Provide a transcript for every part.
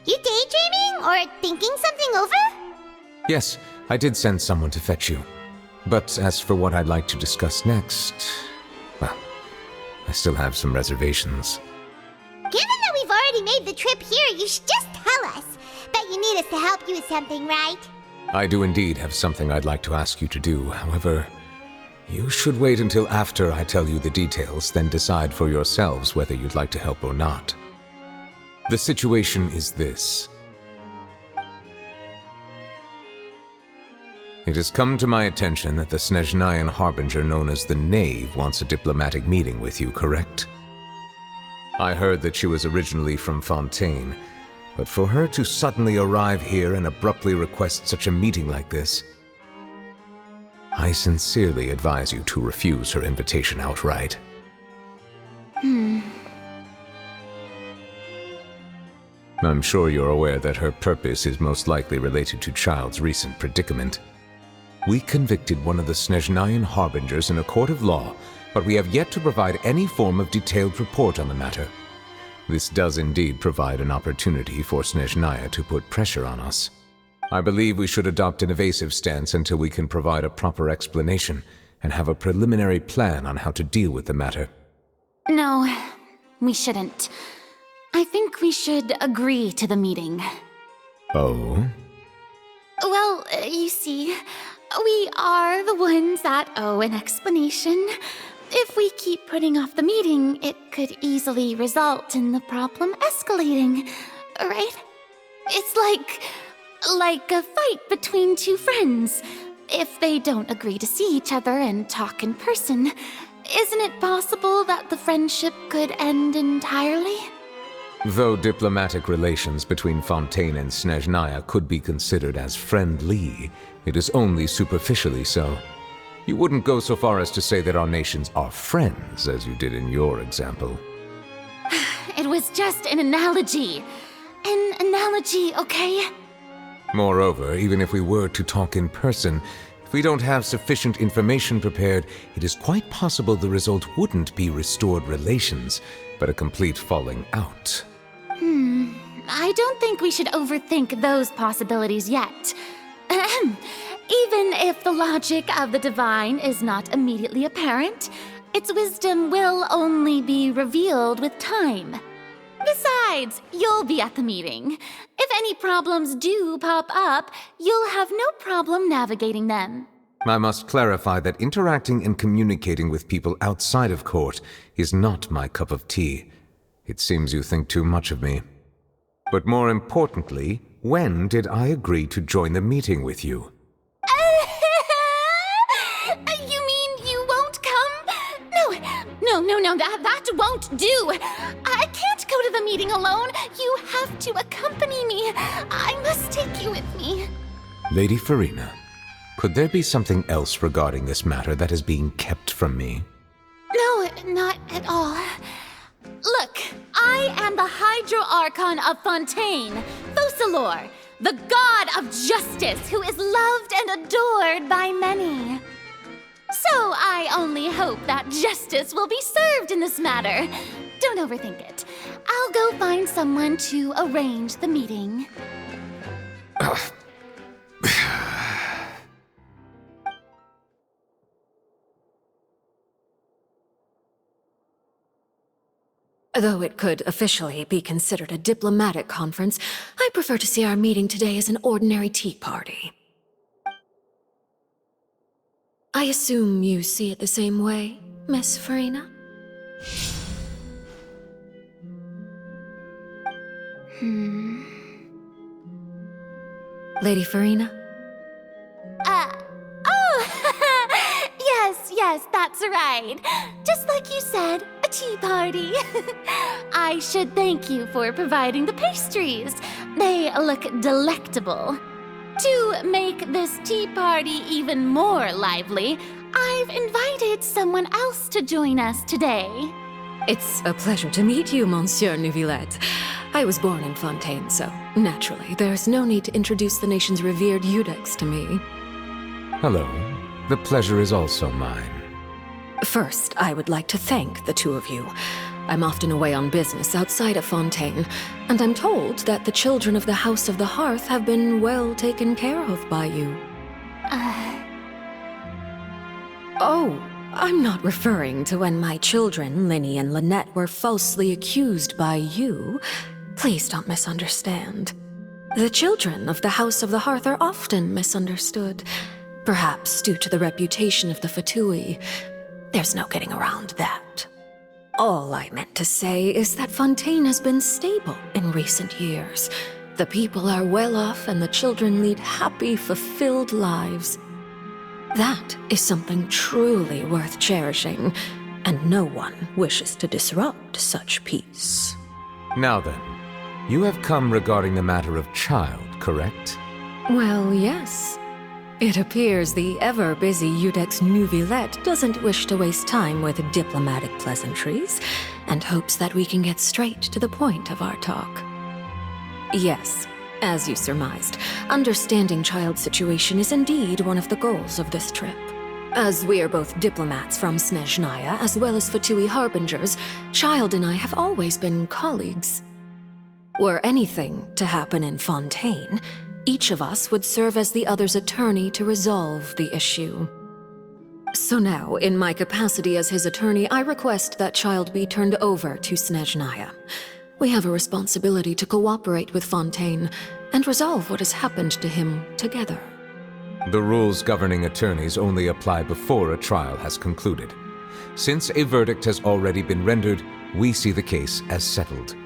You daydreaming or thinking something over? Yes, I did send someone to fetch you. But as for what I'd like to discuss next, well, I still have some reservations. Given that we've already made the trip here, you should just tell us. Bet you need us to help you with something, right? I do indeed have something I'd like to ask you to do. However, you should wait until after I tell you the details, then decide for yourselves whether you'd like to help or not. The situation is this. It has come to my attention that the Snezhnayan harbinger known as the Knave wants a diplomatic meeting with you, correct? I heard that she was originally from Fontaine, but for her to suddenly arrive here and abruptly request such a meeting like this, I sincerely advise you to refuse her invitation outright. I'm sure you're aware that her purpose is most likely related to Child's recent predicament. We convicted one of the Snezhnayan harbingers in a court of law, but we have yet to provide any form of detailed report on the matter. This does indeed provide an opportunity for Snezhnaya to put pressure on us. I believe we should adopt an evasive stance until we can provide a proper explanation and have a preliminary plan on how to deal with the matter. No, we shouldn't. I think we should agree to the meeting. Oh? Well, you see, we are the ones that owe an explanation. If we keep putting off the meeting, it could easily result in the problem escalating, right? It's like a fight between two friends. If they don't agree to see each other and talk in person, isn't it possible that the friendship could end entirely? Though diplomatic relations between Fontaine and Snezhnaya could be considered as friendly, it is only superficially so. You wouldn't go so far as to say that our nations are friends, as you did in your example. It was just an analogy. An analogy, okay? Moreover, even if we were to talk in person, if we don't have sufficient information prepared, it is quite possible the result wouldn't be restored relations, but a complete falling out. I don't think we should overthink those possibilities yet. Ahem. Even if the logic of the divine is not immediately apparent, its wisdom will only be revealed with time. Besides, you'll be at the meeting. If any problems do pop up, you'll have no problem navigating them. I must clarify that interacting and communicating with people outside of court is not my cup of tea. It seems you think too much of me. But more importantly, when did I agree to join the meeting with you? You mean you won't come? No, that won't do. I can't go to the meeting alone. You have to accompany me. I must take you with me. Lady Farina, could there be something else regarding this matter that is being kept from me? No, not at all. Look, I am the Hydro-Archon of Fontaine, Focalor, the god of justice who is loved and adored by many. So I only hope that justice will be served in this matter. Don't overthink it. I'll go find someone to arrange the meeting. Though it could officially be considered a diplomatic conference, I prefer to see our meeting today as an ordinary tea party. I assume you see it the same way, Miss Farina? Lady Farina? Yes, that's right. Just like you said, a tea party. I should thank you for providing the pastries. They look delectable. To make this tea party even more lively, I've invited someone else to join us today. It's a pleasure to meet you, Monsieur Neuvillette. I was born in Fontaine, so naturally, there's no need to introduce the nation's revered Eudex to me. Hello. The pleasure is also mine. First, I would like to thank the two of you. I'm often away on business outside of Fontaine, and I'm told that the children of the House of the Hearth have been well taken care of by you. Oh, I'm not referring to when my children, Linny and Lynette, were falsely accused by you. Please don't misunderstand. The children of the House of the Hearth are often misunderstood, perhaps due to the reputation of the Fatui. There's no getting around that. All I meant to say is that Fontaine has been stable in recent years. The people are well off and the children lead happy, fulfilled lives. That is something truly worth cherishing, and no one wishes to disrupt such peace. Now then, you have come regarding the matter of child, correct? Well, yes. It appears the ever-busy Iudex Neuvillette doesn't wish to waste time with diplomatic pleasantries, and hopes that we can get straight to the point of our talk. Yes, as you surmised, understanding Child's situation is indeed one of the goals of this trip. As we are both diplomats from Snezhnaya, as well as Fatui harbingers, Child and I have always been colleagues. Were anything to happen in Fontaine, each of us would serve as the other's attorney to resolve the issue. So now, in my capacity as his attorney, I request that Child be turned over to Snezhnaya. We have a responsibility to cooperate with Fontaine and resolve what has happened to him together. The rules governing attorneys only apply before a trial has concluded. Since a verdict has already been rendered, we see the case as settled.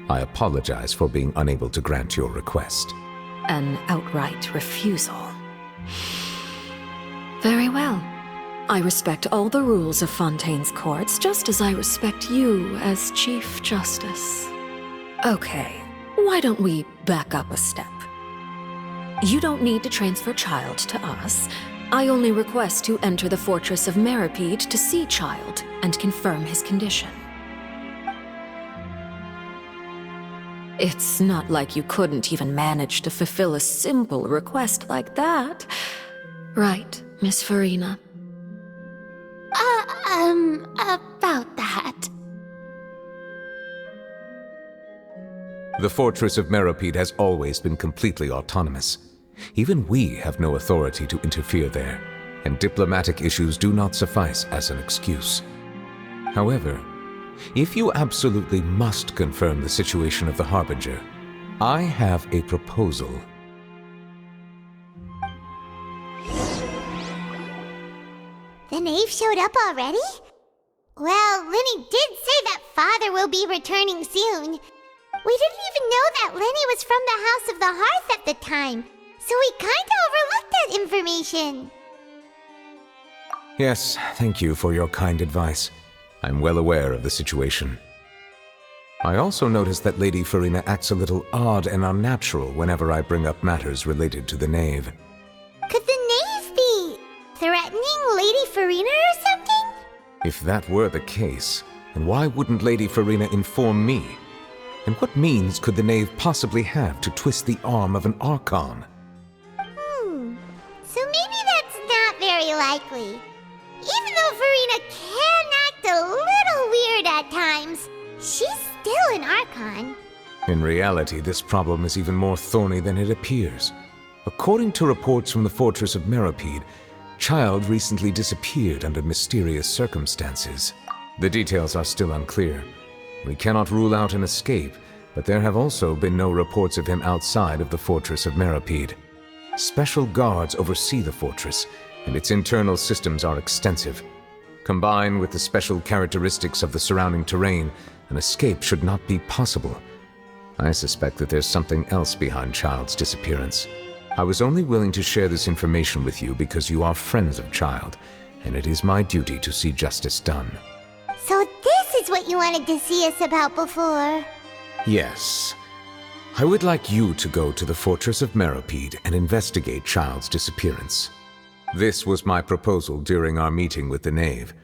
I apologize for being unable to grant your request. An outright refusal. Very well. I respect all the rules of Fontaine's courts, just as I respect you as Chief Justice. Okay, why don't we back up a step? You don't need to transfer Child to us. I only request to enter the fortress of Meropide to see Child and confirm his condition. It's not like you couldn't even manage to fulfill a simple request like that. Right, Miss Farina? About that. The fortress of Meropide has always been completely autonomous. Even we have no authority to interfere there, and diplomatic issues do not suffice as an excuse. However, if you absolutely must confirm the situation of the Harbinger, I have a proposal. The knave showed up already? Well, Linny did say that Father will be returning soon. We didn't even know that Linny was from the House of the Hearth at the time, so we kinda overlooked that information. Yes, thank you for your kind advice. I'm well aware of the situation. I also noticed that Lady Farina acts a little odd and unnatural whenever I bring up matters related to the knave. Could the knave be threatening Lady Farina or something? If that were the case, then why wouldn't Lady Farina inform me? And what means could the knave possibly have to twist the arm of an Archon? So maybe that's not very likely. Even though Farina can act a little weird at times, she's still an Archon. In reality, this problem is even more thorny than it appears. According to reports from the fortress of Meropide, Child recently disappeared under mysterious circumstances. The details are still unclear. We cannot rule out an escape, but there have also been no reports of him outside of the fortress of Meropide. Special guards oversee the fortress, and its internal systems are extensive. Combined with the special characteristics of the surrounding terrain, an escape should not be possible. I suspect that there's something else behind Child's disappearance. I was only willing to share this information with you because you are friends of Child, and it is my duty to see justice done. So this is what you wanted to see us about before. Yes. I would like you to go to the fortress of Meropide and investigate Child's disappearance. This was my proposal during our meeting with the knave.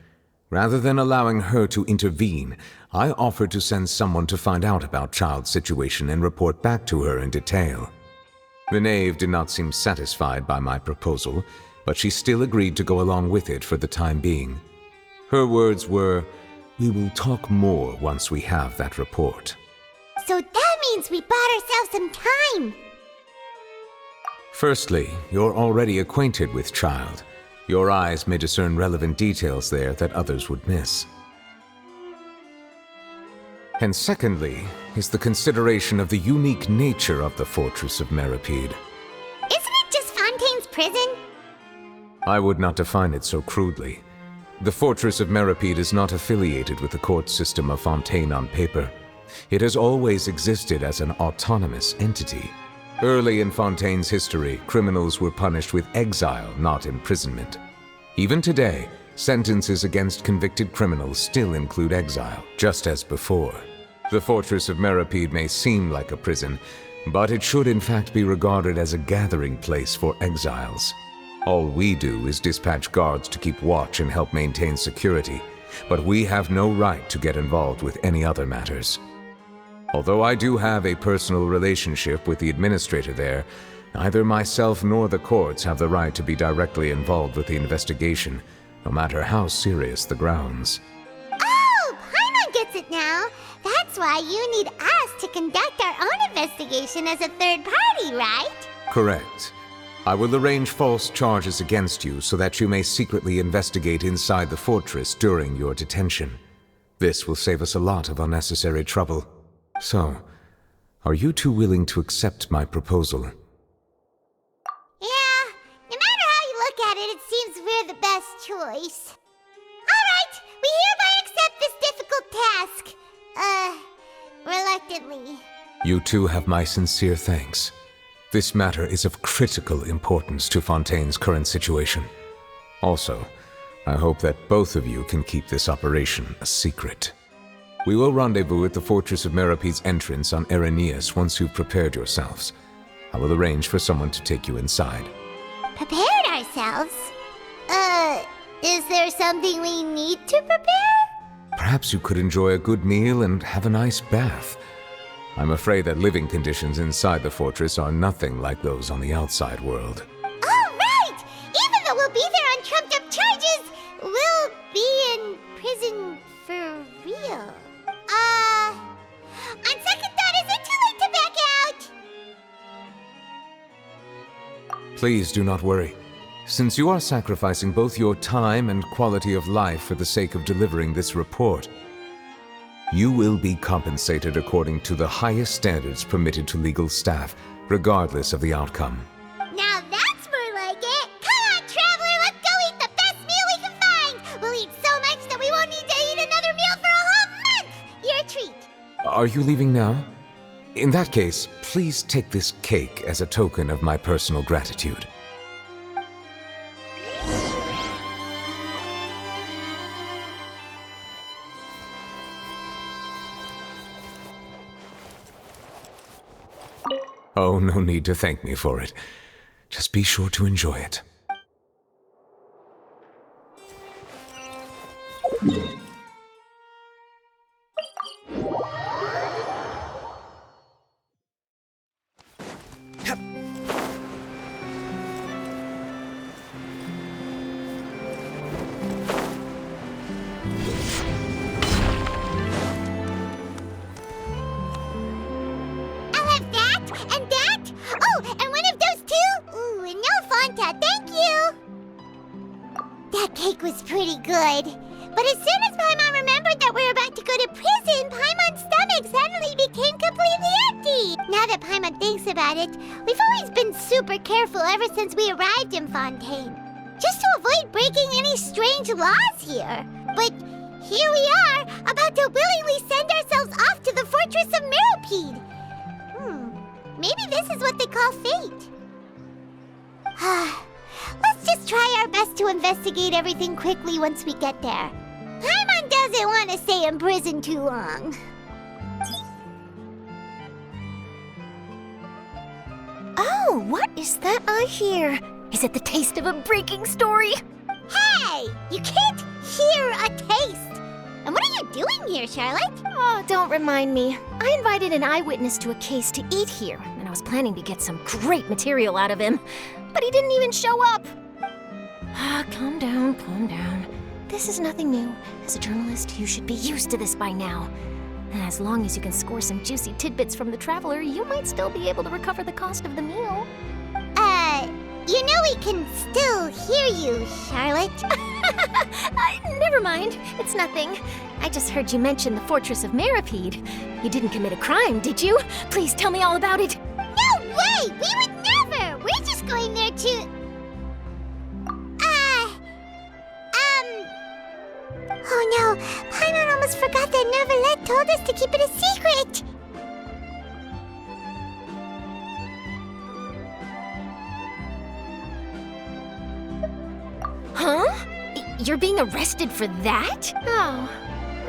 Rather than allowing her to intervene, I offered to send someone to find out about Child's situation and report back to her in detail. The knave did not seem satisfied by my proposal, but she still agreed to go along with it for the time being. Her words were, We will talk more once we have that report. So that means we bought ourselves some time. Firstly, you're already acquainted with Child. Your eyes may discern relevant details there that others would miss. And secondly, is the consideration of the unique nature of the Fortress of Meropide. Isn't it just Fontaine's prison? I would not define it so crudely. The Fortress of Meropide is not affiliated with the court system of Fontaine on paper. It has always existed as an autonomous entity. Early in Fontaine's history, criminals were punished with exile, not imprisonment. Even today, sentences against convicted criminals still include exile, just as before. The Fortress of Meropide may seem like a prison, but it should in fact be regarded as a gathering place for exiles. All we do is dispatch guards to keep watch and help maintain security, but we have no right to get involved with any other matters. Although I do have a personal relationship with the administrator there, neither myself nor the courts have the right to be directly involved with the investigation, no matter how serious the grounds. Oh, Paimon gets it now. That's why you need us to conduct our own investigation as a third party, right? Correct. I will arrange false charges against you so that you may secretly investigate inside the fortress during your detention. This will save us a lot of unnecessary trouble. So, are you two willing to accept my proposal? Yeah, no matter how you look at it, it seems we're the best choice. Alright, we hereby accept this difficult task. Reluctantly. You two have my sincere thanks. This matter is of critical importance to Fontaine's current situation. Also, I hope that both of you can keep this operation a secret. We will rendezvous at the Fortress of Meropide's entrance on Irenaeus once you've prepared yourselves. I will arrange for someone to take you inside. Prepared ourselves? Is there something we need to prepare? Perhaps you could enjoy a good meal and have a nice bath. I'm afraid that living conditions inside the fortress are nothing like those on the outside world. Oh, right! Even though we'll be there on trumped-up charges, we'll be in prison for real. On second thought, is it too late to back out? Please do not worry. Since you are sacrificing both your time and quality of life for the sake of delivering this report, you will be compensated according to the highest standards permitted to legal staff, regardless of the outcome. Now that's more like it! Come on, traveler, let's go eat the best meal we can find! We'll eat so much that we won't need to eat another meal for a whole month! Your treat! Are you leaving now? In that case, please take this cake as a token of my personal gratitude. Oh, no need to thank me for it. Just be sure to enjoy it. Was pretty good. But as soon as Paimon remembered that we were about to go to prison, Paimon's stomach suddenly became completely empty. Now that Paimon thinks about it, we've always been super careful ever since we arrived in Fontaine. Just to avoid breaking any strange laws here. But here we are, about to willingly send ourselves off to the Fortress of Meropide. Maybe this is what they call fate. Let's just try our best to investigate everything quickly once we get there. Paimon doesn't want to stay in prison too long. Oh, what is that I hear? Is it the taste of a breaking story? Hey! You can't hear a taste! And what are you doing here, Charlotte? Oh, don't remind me. I invited an eyewitness to a case to eat here, and I was planning to get some great material out of him. But he didn't even show up. Calm down, calm down. This is nothing new. As a journalist, you should be used to this by now. And as long as you can score some juicy tidbits from the Traveler, you might still be able to recover the cost of the meal. You know we can still hear you, Charlotte. Never mind. It's nothing. I just heard you mention the Fortress of Meropide. You didn't commit a crime, did you? Please tell me all about it. No way! We would never! We're just going there to... Oh no, Paimon almost forgot that Neuvillette told us to keep it a secret! Huh? You're being arrested for that? Oh.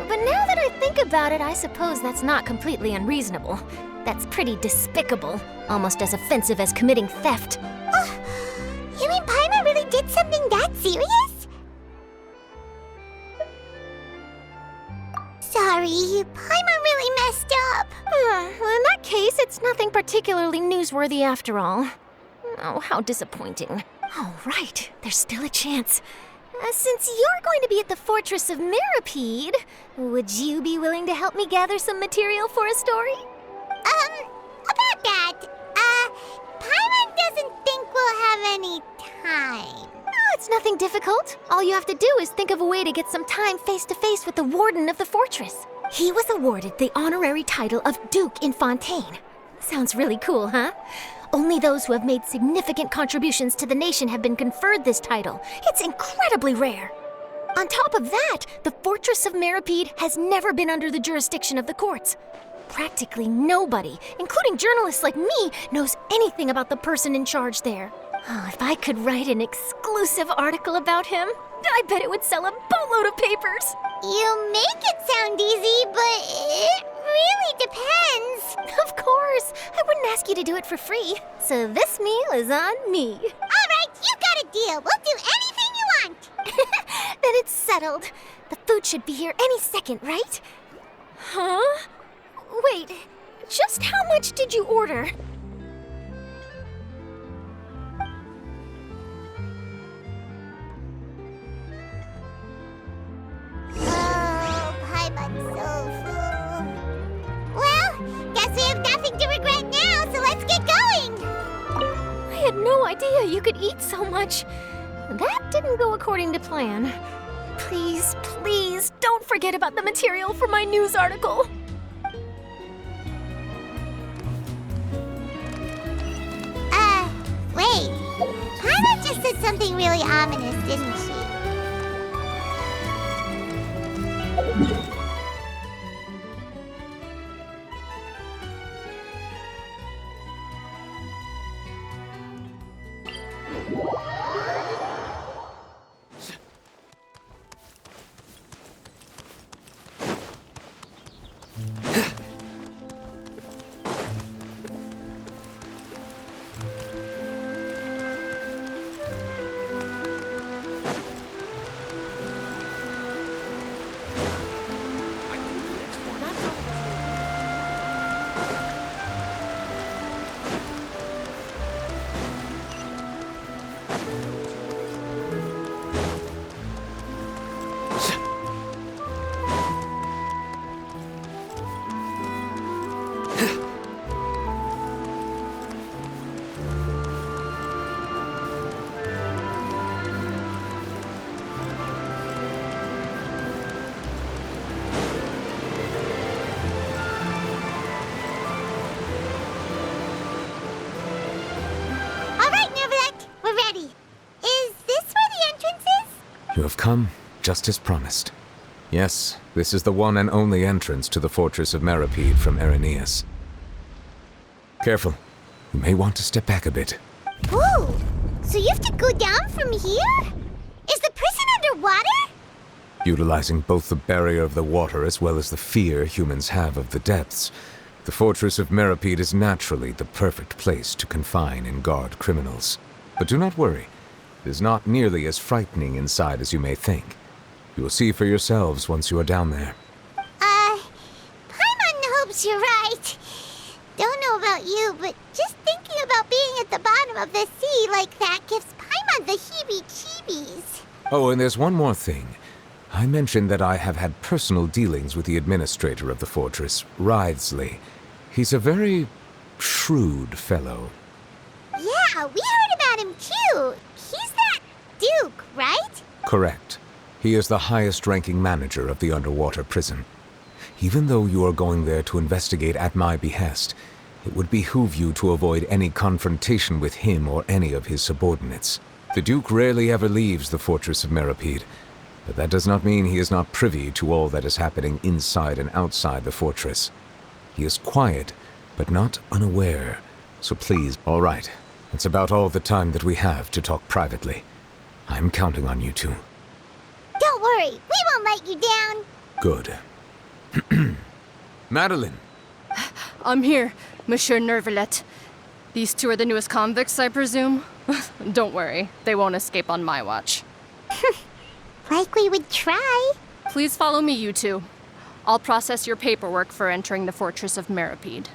But now that I think about it, I suppose that's not completely unreasonable. That's pretty despicable. Almost as offensive as committing theft. Oh, you mean Paimon really did something that serious? Sorry, Paimon really messed up. Well, in that case, it's nothing particularly newsworthy after all. Oh, how disappointing. Oh, right. There's still a chance. Since you're going to be at the Fortress of Meropide, would you be willing to help me gather some material for a story? About that, Paimon doesn't think we'll have any time. Oh, it's nothing difficult. All you have to do is think of a way to get some time face-to-face with the warden of the fortress. He was awarded the honorary title of Duke in Fontaine. Sounds really cool, huh? Only those who have made significant contributions to the nation have been conferred this title. It's incredibly rare. On top of that, the Fortress of Meropide has never been under the jurisdiction of the courts. Practically nobody, including journalists like me, knows anything about the person in charge there. Oh, if I could write an exclusive article about him, I bet it would sell a boatload of papers. You make it sound easy, but it really depends. Of course. I wouldn't ask you to do it for free. So this meal is on me. All right, you got a deal. We'll do anything you want. Then it's settled. The food should be here any second, right? Huh? Wait, just how much did you order? Oh, Paimon's so full. Well, guess we have nothing to regret now, so let's get going. I had no idea you could eat so much. That didn't go according to plan. Please, please, don't forget about the material for my news article. Wait. Paimon just said something really ominous, didn't she? You have come, just as promised. Yes, this is the one and only entrance to the Fortress of Meropide from Irenaeus. Careful. You may want to step back a bit. Whoa! So you have to go down from here? Is the prison underwater? Utilizing both the barrier of the water as well as the fear humans have of the depths, the Fortress of Meropide is naturally the perfect place to confine and guard criminals. But do not worry. It is not nearly as frightening inside as you may think. You will see for yourselves once you are down there. Paimon hopes you're right. Don't know about you, but just thinking about being at the bottom of the sea like that gives Paimon the heebie-jeebies. Oh, and there's one more thing. I mentioned that I have had personal dealings with the administrator of the fortress, Wriothesley. He's a very shrewd fellow. Yeah, we heard about him too. He's that Duke, right? Correct. He is the highest-ranking manager of the underwater prison. Even though you are going there to investigate at my behest, it would behoove you to avoid any confrontation with him or any of his subordinates. The Duke rarely ever leaves the fortress of Meropide, but that does not mean he is not privy to all that is happening inside and outside the fortress. He is quiet, but not unaware, so please, all right. It's about all the time that we have to talk privately. I'm counting on you two. Don't worry, we won't let you down. Good. Madeline! I'm here, Monsieur Nervalet. These two are the newest convicts, I presume? Don't worry, they won't escape on my watch. Like we would try. Please follow me, you two. I'll process your paperwork for entering the Fortress of Meropide.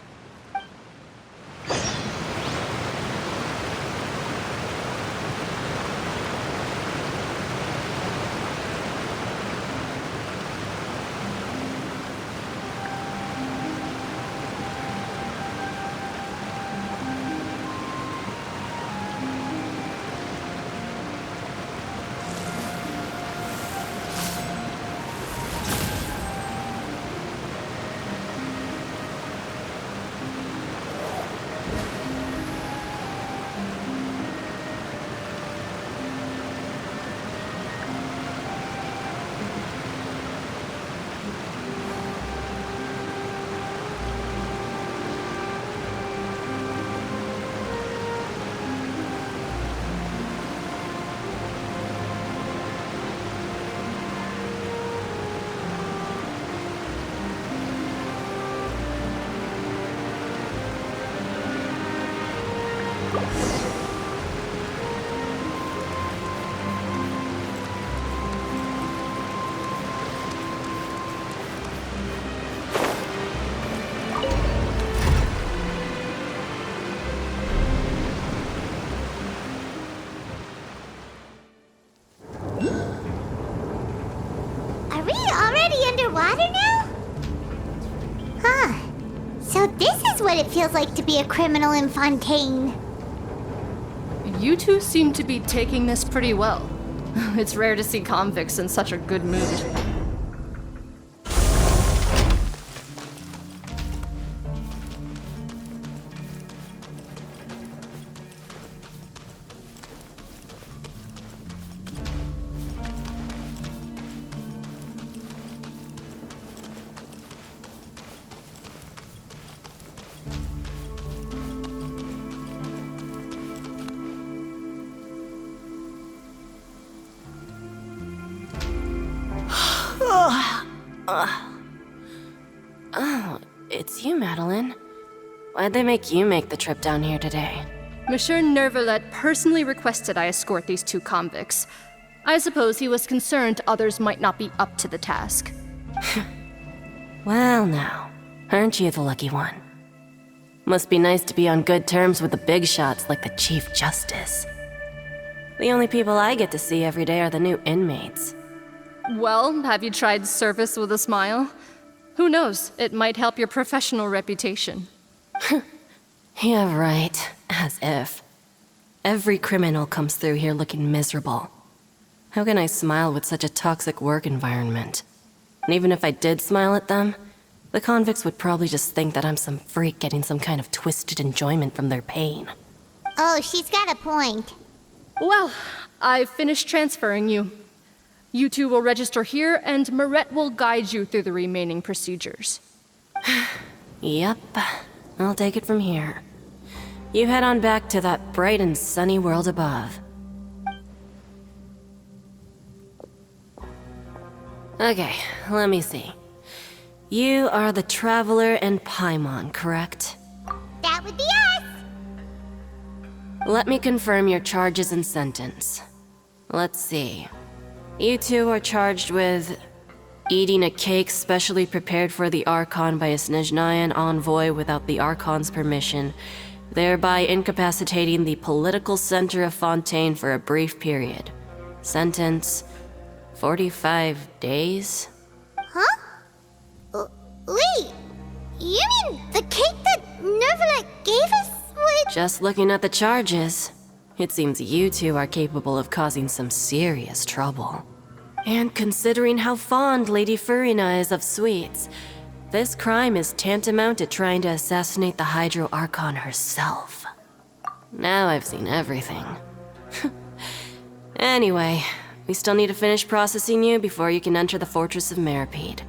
Are we already underwater now? Huh. So this is what it feels like to be a criminal in Fontaine. You two seem to be taking this pretty well. It's rare to see convicts in such a good mood. Oh, it's you, Madeline. Why'd they make you make the trip down here today? Monsieur Nervalet personally requested I escort these two convicts. I suppose he was concerned others might not be up to the task. Well, now, aren't you the lucky one? Must be nice to be on good terms with the big shots like the Chief Justice. The only people I get to see every day are the new inmates. Well, have you tried service with a smile? Who knows, it might help your professional reputation. Yeah, right. As if. Every criminal comes through here looking miserable. How can I smile with such a toxic work environment? And even if I did smile at them, the convicts would probably just think that I'm some freak getting some kind of twisted enjoyment from their pain. Oh, she's got a point. Well, I've finished transferring you. You two will register here, and Maret will guide you through the remaining procedures. Yep, I'll take it from here. You head on back to that bright and sunny world above. Okay, let me see. You are the Traveler and Paimon, correct? That would be us. Let me confirm your charges and sentence. Let's see. You two are charged with eating a cake specially prepared for the Archon by a Snezhnayan envoy without the Archon's permission, thereby incapacitating the political center of Fontaine for a brief period. Sentence: 45 days? Huh? Wait, you mean the cake that Nervalet gave us would... Just looking at the charges, it seems you two are capable of causing some serious trouble. And considering how fond Lady Furina is of sweets, this crime is tantamount to trying to assassinate the Hydro Archon herself. Now I've seen everything. Anyway, we still need to finish processing you before you can enter the Fortress of Meropide.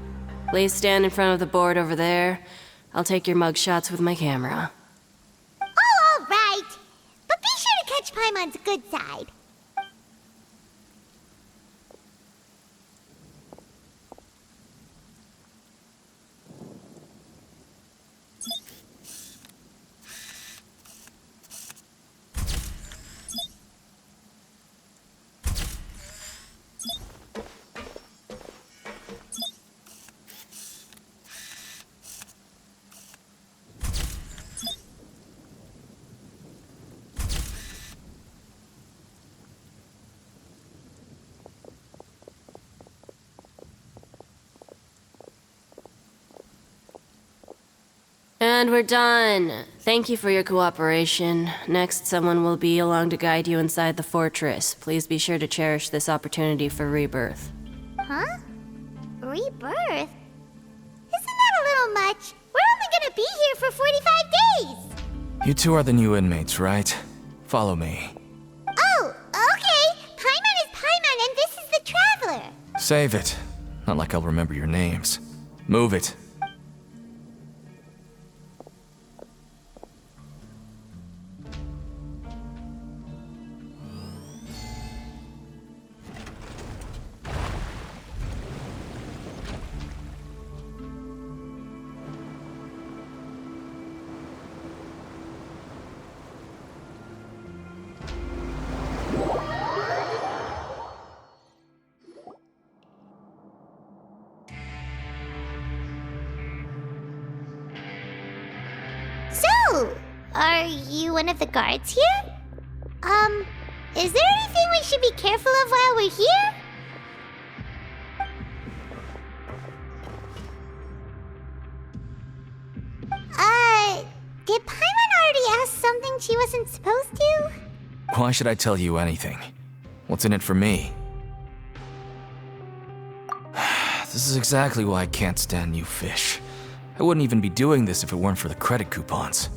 Please stand in front of the board over there. I'll take your mugshots with my camera. Oh, all right. But be sure to catch Paimon's good side. And we're done. Thank you for your cooperation. Next, someone will be along to guide you inside the fortress. Please be sure to cherish this opportunity for rebirth. Huh? Rebirth? Isn't that a little much? We're only gonna be here for 45 days! You two are the new inmates, right? Follow me. Oh, okay! Paimon is Paimon and this is the Traveler! Save it. Not like I'll remember your names. Move it. So, are you one of the guards here? Is there anything we should be careful of while we're here? Did Paimon already ask something she wasn't supposed to? Why should I tell you anything? What's in it for me? This is exactly why I can't stand you fish. I wouldn't even be doing this if it weren't for the credit coupons.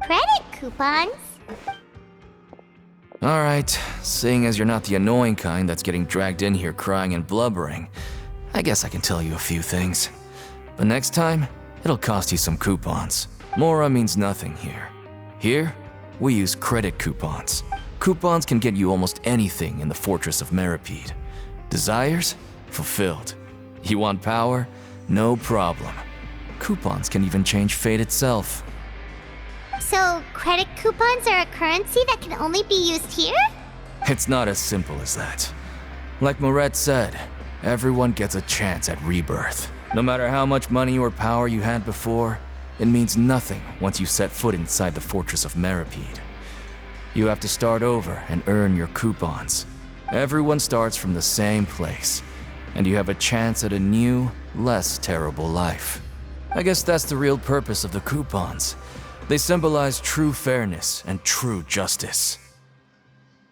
Credit coupons? Alright, seeing as you're not the annoying kind that's getting dragged in here crying and blubbering, I guess I can tell you a few things. But next time, it'll cost you some coupons. Mora means nothing here. Here, we use credit coupons. Coupons can get you almost anything in the Fortress of Meropide. Desires? Fulfilled. You want power? No problem. Coupons can even change fate itself. So, credit coupons are a currency that can only be used here? It's not as simple as that. Like Moret said, everyone gets a chance at rebirth. No matter how much money or power you had before, it means nothing once you set foot inside the Fortress of Meropide. You have to start over and earn your coupons. Everyone starts from the same place, and you have a chance at a new, less terrible life. I guess that's the real purpose of the coupons. They symbolize true fairness and true justice.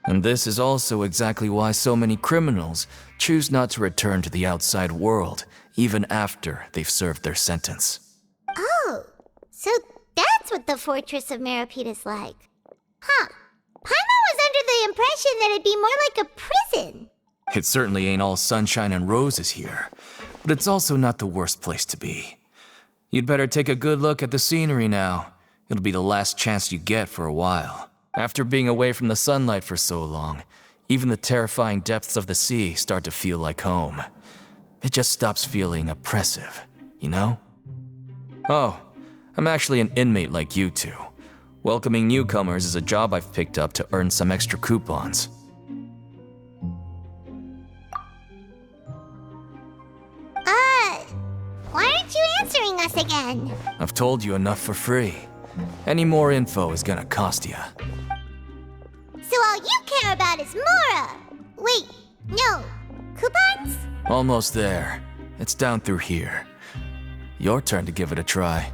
And this is also exactly why so many criminals choose not to return to the outside world, even after they've served their sentence. Oh, so that's what the Fortress of Meropide is like. Huh. Paimon was under the impression that it'd be more like a prison. It certainly ain't all sunshine and roses here, but it's also not the worst place to be. You'd better take a good look at the scenery now. It'll be the last chance you get for a while. After being away from the sunlight for so long, even the terrifying depths of the sea start to feel like home. It just stops feeling oppressive, you know? Oh, I'm actually an inmate like you two. Welcoming newcomers is a job I've picked up to earn some extra coupons. Why aren't you answering us again? I've told you enough for free. Any more info is gonna cost ya. So all you care about is Mora! Wait, no. Coupons? Almost there. It's down through here. Your turn to give it a try.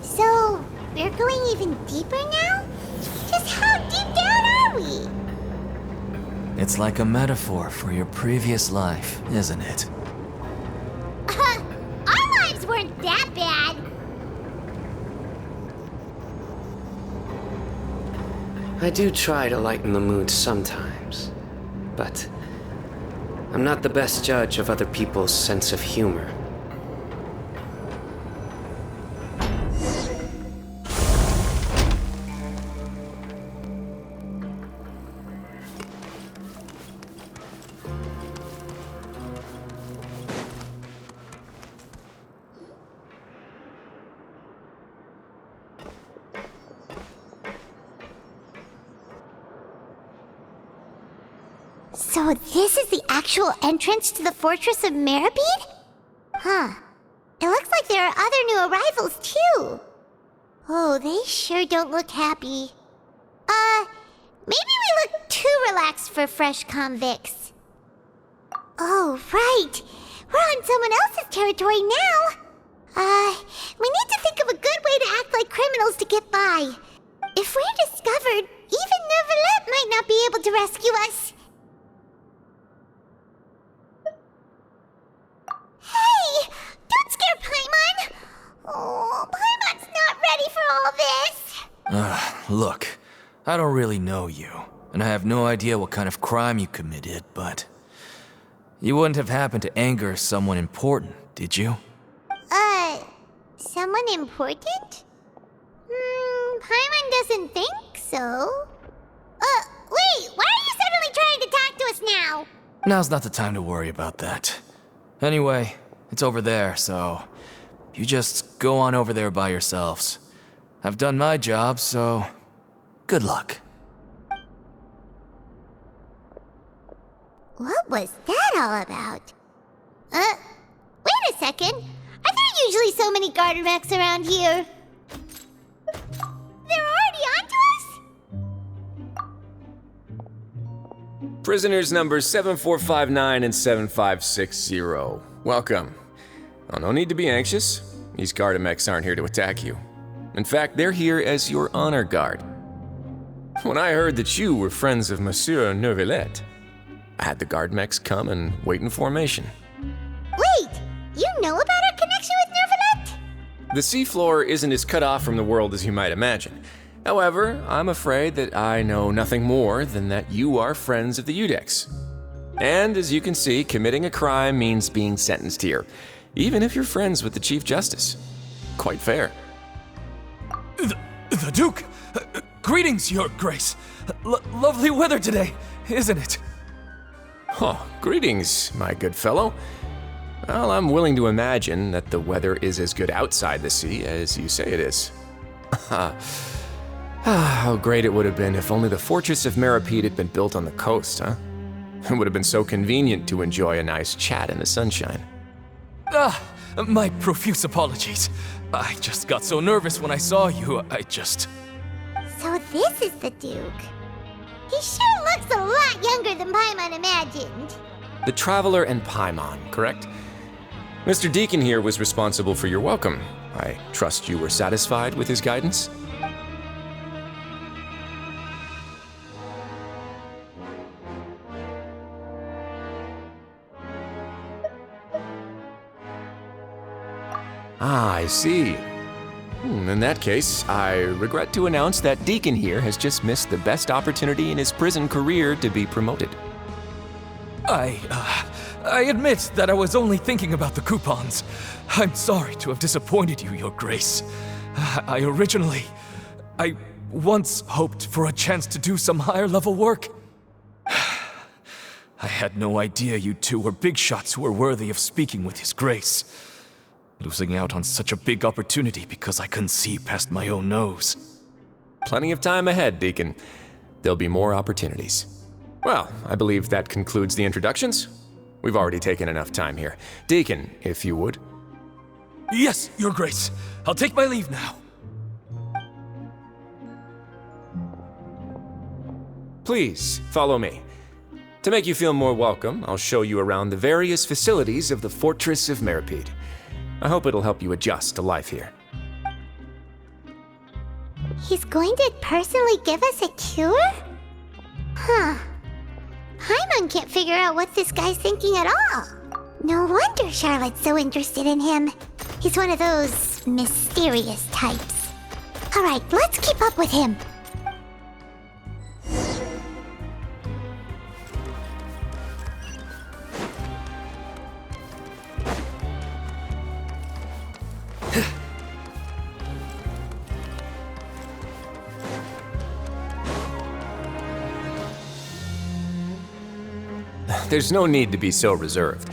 So, we're going even deeper now? Just how deep down are we? It's like a metaphor for your previous life, isn't it? Our lives weren't that bad. I do try to lighten the mood sometimes, but I'm not the best judge of other people's sense of humor. So this is the actual entrance to the fortress of Meropide? Huh. It looks like there are other new arrivals, too. Oh, they sure don't look happy. Maybe we look too relaxed for fresh convicts. Oh, right. We're on someone else's territory now. We need to think of a good way to act like criminals to get by. If we're discovered, even Neuvillette might not be able to rescue us. Hey! Don't scare Paimon! Oh, Paimon's not ready for all this! Look, I don't really know you, and I have no idea what kind of crime you committed, but you wouldn't have happened to anger someone important, did you? Someone important? Paimon doesn't think so. Wait, why are you suddenly trying to talk to us now? Now's not the time to worry about that. Anyway, it's over there, so you just go on over there by yourselves. I've done my job, so good luck. What was that all about? Wait a second. Are there usually so many garter mechs around here? They're already onto us? Prisoners numbers 7459 and 7560. Welcome. Oh, no need to be anxious. These Gardamex aren't here to attack you. In fact, they're here as your honor guard. When I heard that you were friends of Monsieur Neuvillette, I had the Gardamex come and wait in formation. Wait, you know about our connection with Neuvillette? The seafloor isn't as cut off from the world as you might imagine. However, I'm afraid that I know nothing more than that you are friends of the Udex. And as you can see, committing a crime means being sentenced here, even if you're friends with the Chief Justice. Quite fair. The Duke! Greetings, Your Grace. Lovely weather today, isn't it? Oh, greetings, my good fellow. Well, I'm willing to imagine that the weather is as good outside the sea as you say it is. How great it would have been if only the fortress of Meropide had been built on the coast, huh? It would have been so convenient to enjoy a nice chat in the sunshine. My profuse apologies. I just got so nervous when I saw you, So this is the Duke. He sure looks a lot younger than Paimon imagined. The Traveler and Paimon, correct? Mr. Deacon here was responsible for your welcome. I trust you were satisfied with his guidance? Ah, I see. in that case, I regret to announce that Deacon here has just missed the best opportunity in his prison career to be promoted. I admit that I was only thinking about the coupons. I'm sorry to have disappointed you, Your Grace. I once hoped for a chance to do some higher level work. I had no idea you two were big shots who were worthy of speaking with His Grace. Losing out on such a big opportunity because I couldn't see past my own nose. Plenty of time ahead, Deacon. There'll be more opportunities. Well, I believe that concludes the introductions. We've already taken enough time here. Deacon, if you would. Yes, Your Grace. I'll take my leave now. Please, follow me. To make you feel more welcome, I'll show you around the various facilities of the Fortress of Meropide. I hope it'll help you adjust to life here. He's going to personally give us a cure? Huh. Paimon can't figure out what this guy's thinking at all. No wonder Charlotte's so interested in him. He's one of those mysterious types. Alright, let's keep up with him. There's no need to be so reserved.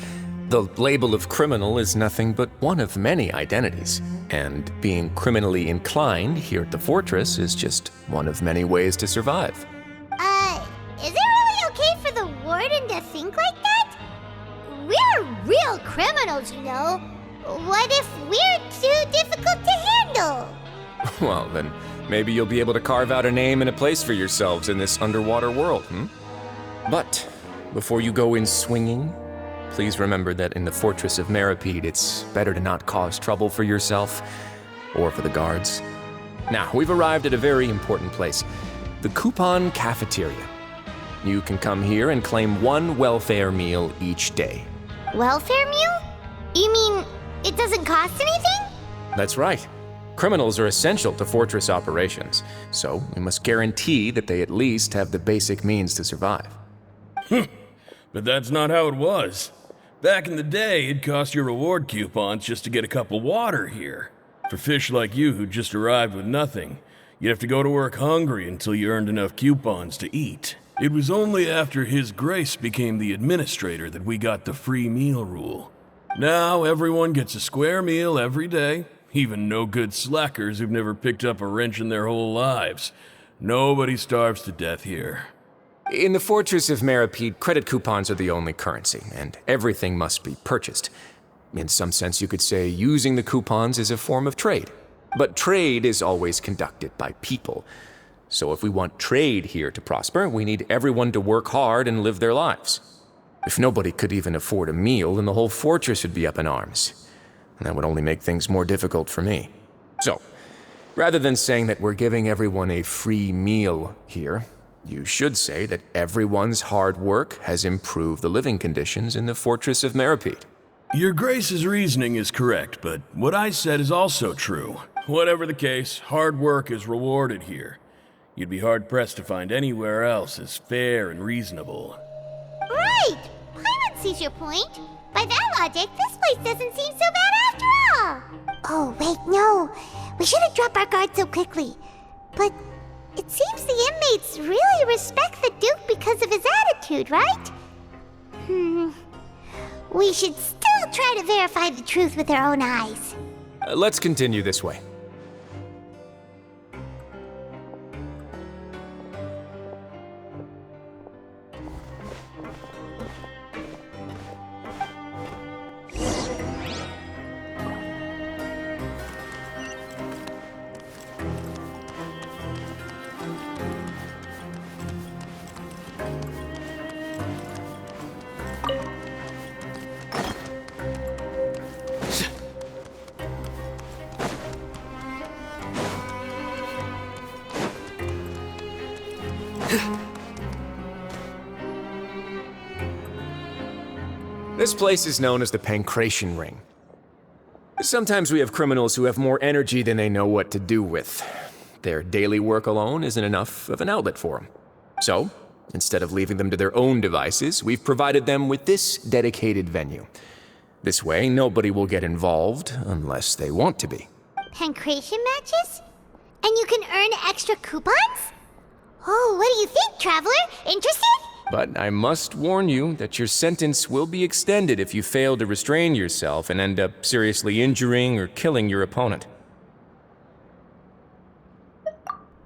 The label of criminal is nothing but one of many identities, and being criminally inclined here at the Fortress is just one of many ways to survive. Is it really okay for the warden to think like that? We're real criminals, you know. What if we're too difficult to handle? Well, then maybe you'll be able to carve out a name and a place for yourselves in this underwater world, But before you go in swinging, please remember that in the Fortress of Meropide, it's better to not cause trouble for yourself or for the guards. Now, we've arrived at a very important place, the Coupon Cafeteria. You can come here and claim one welfare meal each day. Welfare meal? You mean it doesn't cost anything? That's right. Criminals are essential to Fortress operations, so we must guarantee that they at least have the basic means to survive. But that's not how it was. Back in the day, it cost your reward coupons just to get a cup of water here. For fish like you who just arrived with nothing, you'd have to go to work hungry until you earned enough coupons to eat. It was only after His Grace became the administrator that we got the free meal rule. Now everyone gets a square meal every day, even no-good slackers who've never picked up a wrench in their whole lives. Nobody starves to death here. In the Fortress of Meropide, credit coupons are the only currency, and everything must be purchased. In some sense, you could say using the coupons is a form of trade. But trade is always conducted by people. So if we want trade here to prosper, we need everyone to work hard and live their lives. If nobody could even afford a meal, then the whole fortress would be up in arms. And that would only make things more difficult for me. So, rather than saying that we're giving everyone a free meal here, you should say that everyone's hard work has improved the living conditions in the Fortress of Meropide. Your Grace's reasoning is correct, but what I said is also true. Whatever the case, hard work is rewarded here. You'd be hard-pressed to find anywhere else as fair and reasonable. Right! Paimon sees your point. By that logic, this place doesn't seem so bad after all. Oh, wait, no. We shouldn't drop our guard so quickly. But it seems the inmates really respect the Duke because of his attitude, right? We should still try to verify the truth with our own eyes. Let's continue this way. This place is known as the Pancration Ring. Sometimes we have criminals who have more energy than they know what to do with. Their daily work alone isn't enough of an outlet for them. So, instead of leaving them to their own devices, we've provided them with this dedicated venue. This way, nobody will get involved unless they want to be. Pancration matches? And you can earn extra coupons? Oh, what do you think, Traveler? Interested? But I must warn you that your sentence will be extended if you fail to restrain yourself and end up seriously injuring or killing your opponent.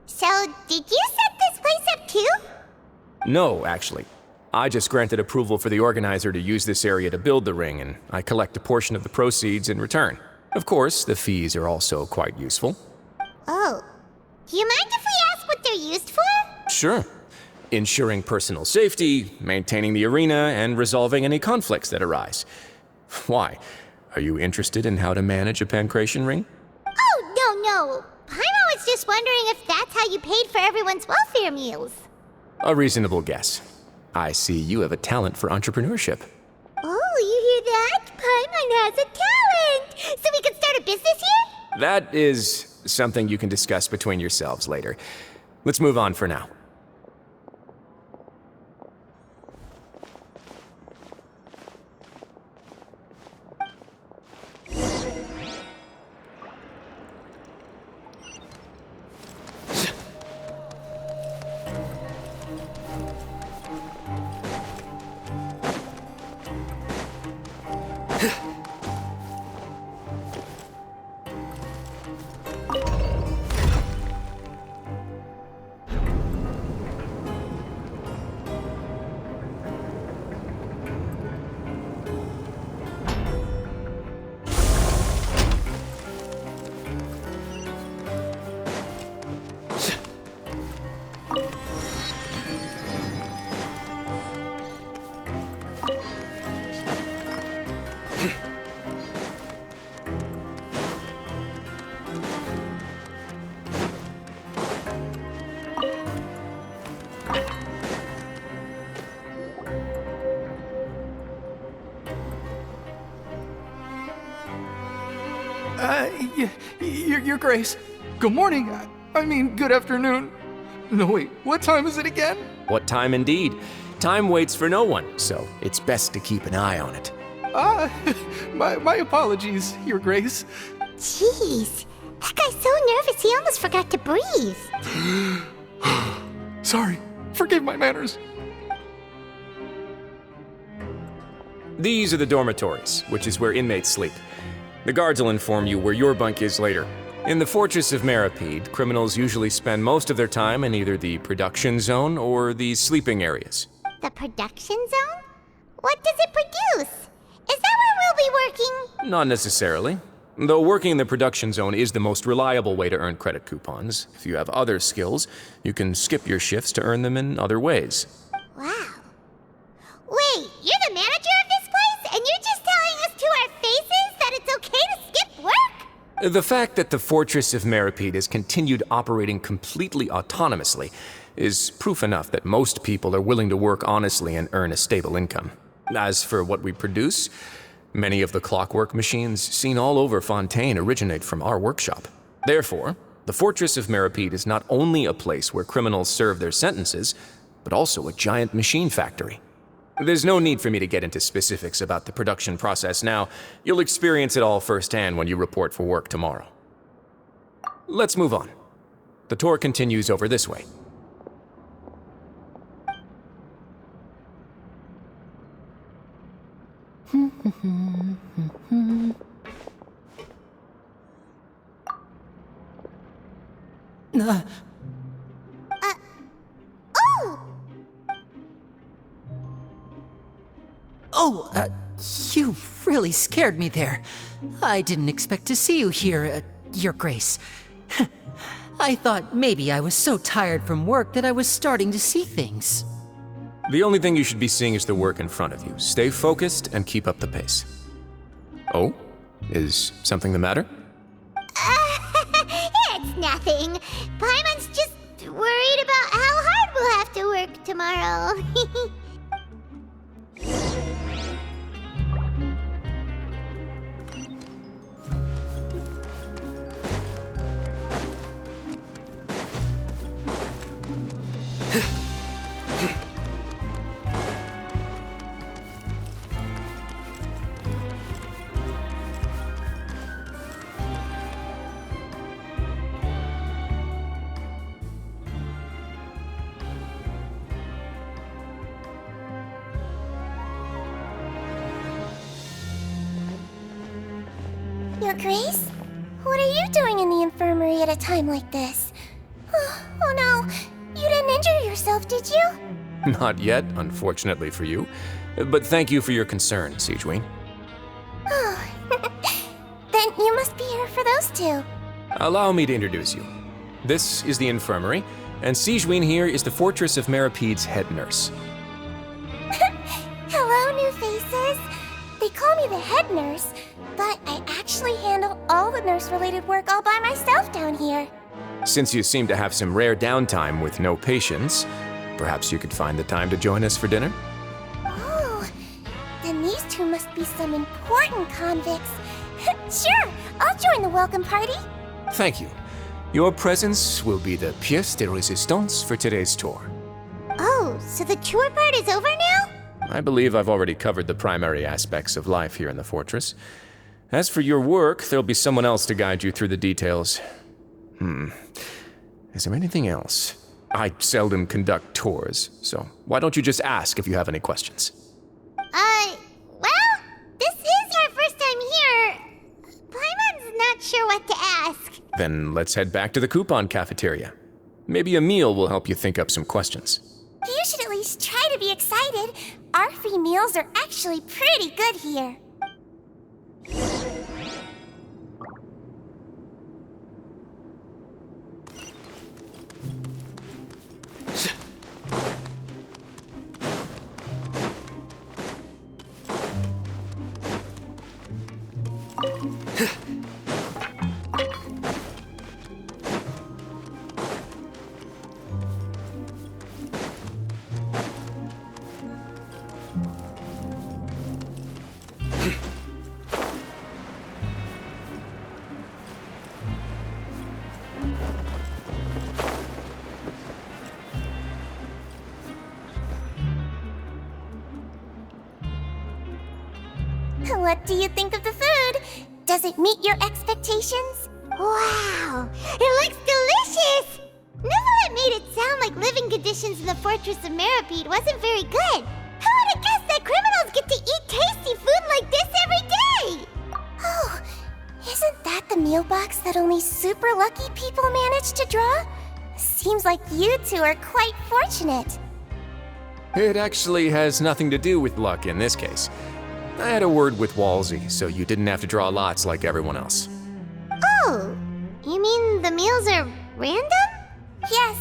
So, did you set this place up too? No, actually. I just granted approval for the organizer to use this area to build the ring, and I collect a portion of the proceeds in return. Of course, the fees are also quite useful. Oh. Do you mind if we ask what they're used for? Sure. Ensuring personal safety, maintaining the arena, and resolving any conflicts that arise. Why? Are you interested in how to manage a pancration ring? Oh, no. Paimon was just wondering if that's how you paid for everyone's welfare meals. A reasonable guess. I see you have a talent for entrepreneurship. Oh, you hear that? Paimon has a talent! So we can start a business here? That is something you can discuss between yourselves later. Let's move on for now. Your Grace. Good morning. I mean, good afternoon. No, wait, what time is it again? What time indeed? Time waits for no one, so it's best to keep an eye on it. My apologies, Your Grace. Jeez, that guy's so nervous he almost forgot to breathe. Sorry, forgive my manners. These are the dormitories, which is where inmates sleep. The guards will inform you where your bunk is later. In the Fortress of Meropide, criminals usually spend most of their time in either the production zone or the sleeping areas. The production zone? What does it produce? Is that where we'll be working? Not necessarily. Though working in the production zone is the most reliable way to earn credit coupons. If you have other skills, you can skip your shifts to earn them in other ways. Wow. Wait, you're the manager of this place, and you're just telling us to our faces that it's okay to skip work? The fact that the Fortress of Meropide has continued operating completely autonomously is proof enough that most people are willing to work honestly and earn a stable income. As for what we produce, many of the clockwork machines seen all over Fontaine originate from our workshop. Therefore, the Fortress of Meropide is not only a place where criminals serve their sentences, but also a giant machine factory. There's no need for me to get into specifics about the production process now. You'll experience it all firsthand when you report for work tomorrow. Let's move on. The tour continues over this way. You really scared me there. I didn't expect to see you here, Your Grace. I thought maybe I was so tired from work that I was starting to see things. The only thing you should be seeing is the work in front of you. Stay focused and keep up the pace. Oh? Is something the matter? It's nothing. Paimon's just worried about how hard we'll have to work tomorrow. Your Grace? What are you doing in the infirmary at a time like this? Oh no, you didn't injure yourself, did you? Not yet, unfortunately for you. But thank you for your concern, Sigewinne. Oh, then you must be here for those two. Allow me to introduce you. This is the infirmary, and Sigewinne here is the Fortress of Meropide's head nurse. Hello, new faces. They call me the head nurse, but I actually handle all the nurse-related work all by myself down here. Since you seem to have some rare downtime with no patients, perhaps you could find the time to join us for dinner? Oh, then these two must be some important convicts. Sure, I'll join the welcome party. Thank you. Your presence will be the pièce de résistance for today's tour. Oh, so the tour part is over now? I believe I've already covered the primary aspects of life here in the fortress. As for your work, there'll be someone else to guide you through the details. Is there anything else? I seldom conduct tours, so why don't you just ask if you have any questions? Well, this is our first time here. Paimon's not sure what to ask. Then let's head back to the coupon cafeteria. Maybe a meal will help you think up some questions. You should at least try to be excited. Our free meals are actually pretty good here. What do you think of the food? Does it meet your expectations? Wow, it looks delicious! Neverlet made it sound like living conditions in the Fortress of Meropide wasn't very good. Who would have guessed that criminals get to eat tasty food like this every day? Oh, isn't that the meal box that only super lucky people manage to draw? Seems like you two are quite fortunate. It actually has nothing to do with luck in this case. I had a word with Walsey, so you didn't have to draw lots like everyone else. Oh, you mean the meals are random? Yes,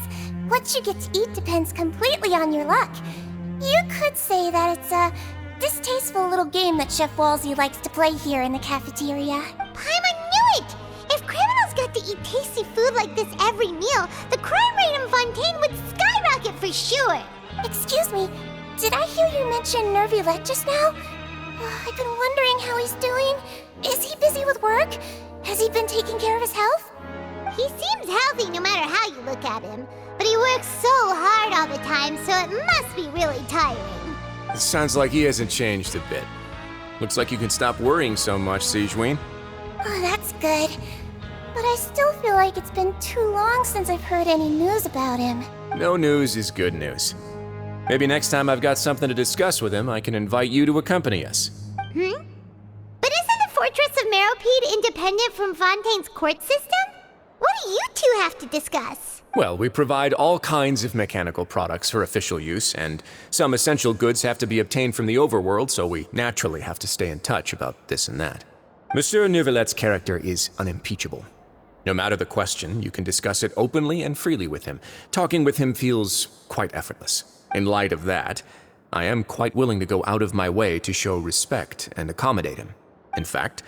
what you get to eat depends completely on your luck. You could say that it's a distasteful little game that Chef Walsey likes to play here in the cafeteria. Paimon knew it! If criminals got to eat tasty food like this every meal, the crime rate in Fontaine would skyrocket for sure! Excuse me, did I hear you mention Nervulette just now? I've been wondering how he's doing. Is he busy with work? Has he been taking care of his health? He seems healthy no matter how you look at him. But he works so hard all the time, so it must be really tiring. Sounds like he hasn't changed a bit. Looks like you can stop worrying so much, Sigewinne. Oh, that's good. But I still feel like it's been too long since I've heard any news about him. No news is good news. Maybe next time I've got something to discuss with him, I can invite you to accompany us. But isn't the Fortress of Meropide independent from Fontaine's court system? What do you two have to discuss? Well, we provide all kinds of mechanical products for official use, and some essential goods have to be obtained from the overworld, so we naturally have to stay in touch about this and that. Monsieur Nervulet's character is unimpeachable. No matter the question, you can discuss it openly and freely with him. Talking with him feels quite effortless. In light of that, I am quite willing to go out of my way to show respect and accommodate him. In fact,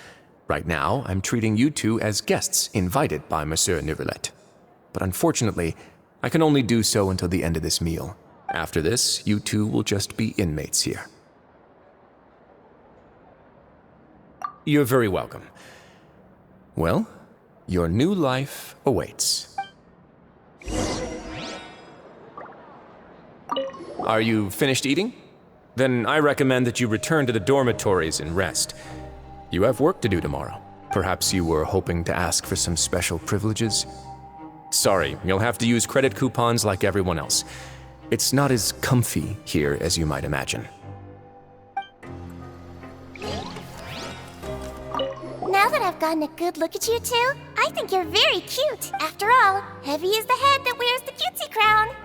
right now, I'm treating you two as guests invited by Monsieur Nervulet. But unfortunately, I can only do so until the end of this meal. After this, you two will just be inmates here. You're very welcome. Well, your new life awaits. Are you finished eating? Then I recommend that you return to the dormitories and rest. You have work to do tomorrow. Perhaps you were hoping to ask for some special privileges? Sorry, you'll have to use credit coupons like everyone else. It's not as comfy here as you might imagine. Now that I've gotten a good look at you two, I think you're very cute. After all, heavy is the head that wears the cutesy crown.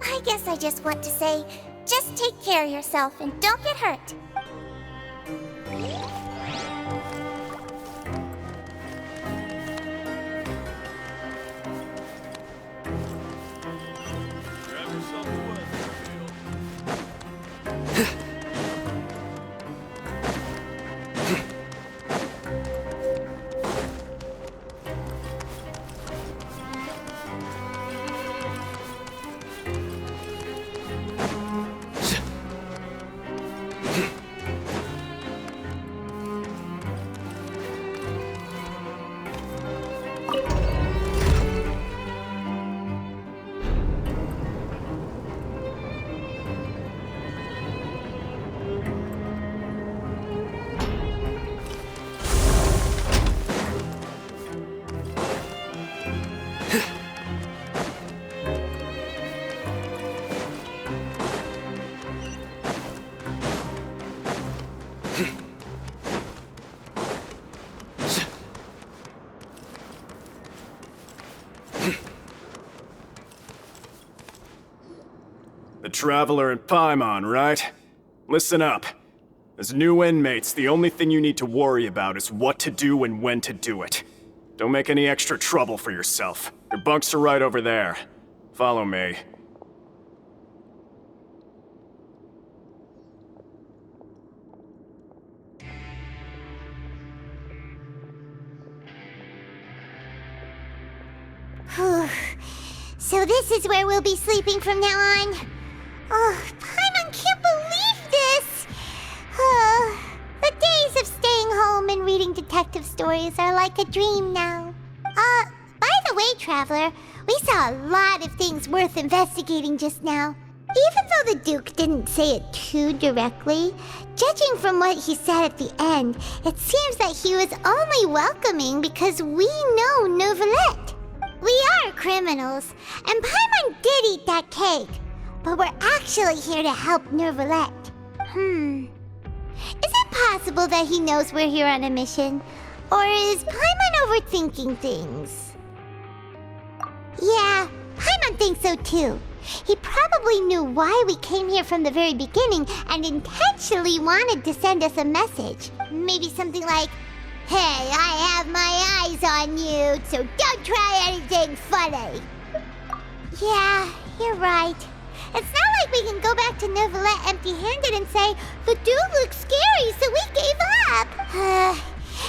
I guess I just want to say, just take care of yourself and don't get hurt. The Traveler and Paimon, right? Listen up. As new inmates, the only thing you need to worry about is what to do and when to do it. Don't make any extra trouble for yourself. Your bunks are right over there. Follow me. So this is where we'll be sleeping from now on. Oh, Paimon can't believe this! The days of staying home and reading detective stories are like a dream now. By the way, Traveler, we saw a lot of things worth investigating just now. Even though the Duke didn't say it too directly, judging from what he said at the end, it seems that he was only welcoming because we know Neuvillette. We are criminals, and Paimon did eat that cake, but we're actually here to help Neuvillette. Is it possible that he knows we're here on a mission? Or is Paimon overthinking things? Yeah, Paimon thinks so too. He probably knew why we came here from the very beginning and intentionally wanted to send us a message. Maybe something like, "Hey, I have my eyes on you, so don't try anything funny." Yeah, you're right. It's not like we can go back to Neuvillette empty-handed and say, "The Duke looks scary, so we gave up."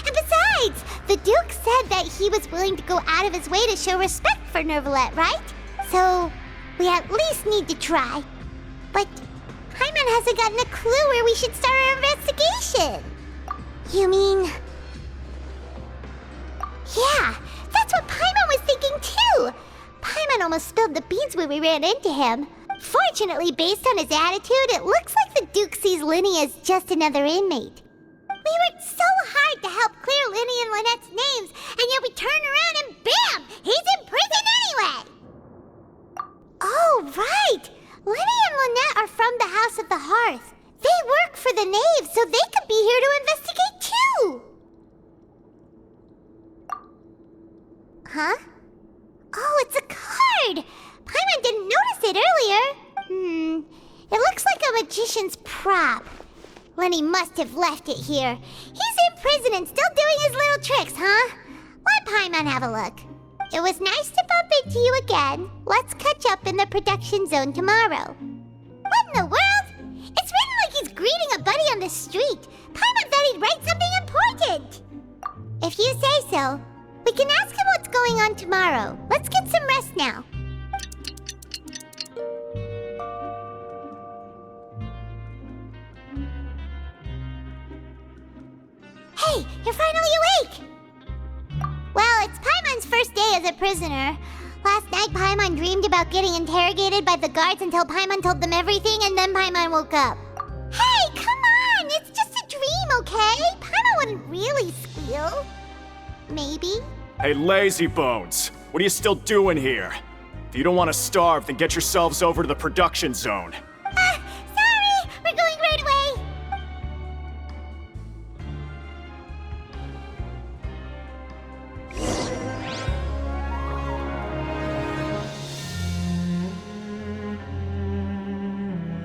And besides, the Duke said that he was willing to go out of his way to show respect for Neuvillette, right? So we at least need to try. But Paimon hasn't gotten a clue where we should start our investigation. You mean... Yeah, that's what Paimon was thinking too! Paimon almost spilled the beans when we ran into him. Fortunately, based on his attitude, it looks like the Duke sees Linny as just another inmate. We worked so hard to help clear Linny and Lynette's names, and yet we turn around and bam! He's in prison anyway! Oh, right! Linny and Lynette are from the House of the Hearth. They work for the Knave, so they could be here to investigate too! Huh? Oh, it's a card! Paimon didn't notice it earlier. It looks like a magician's prop. Lenny must have left it here. He's in prison and still doing his little tricks, huh? Let Paimon have a look. It was nice to bump into you again. Let's catch up in the production zone tomorrow. What in the world? It's written like he's greeting a buddy on the street. Paimon thought he'd write something important. If you say so. We can ask him what's going on tomorrow. Let's get some rest now. Hey, you're finally awake! Well, it's Paimon's first day as a prisoner. Last night, Paimon dreamed about getting interrogated by the guards until Paimon told them everything, and then Paimon woke up. Hey, come on! It's just a dream, okay? Paimon wouldn't really squeal. Maybe. Hey, lazy bones! What are you still doing here? If you don't want to starve, then get yourselves over to the production zone.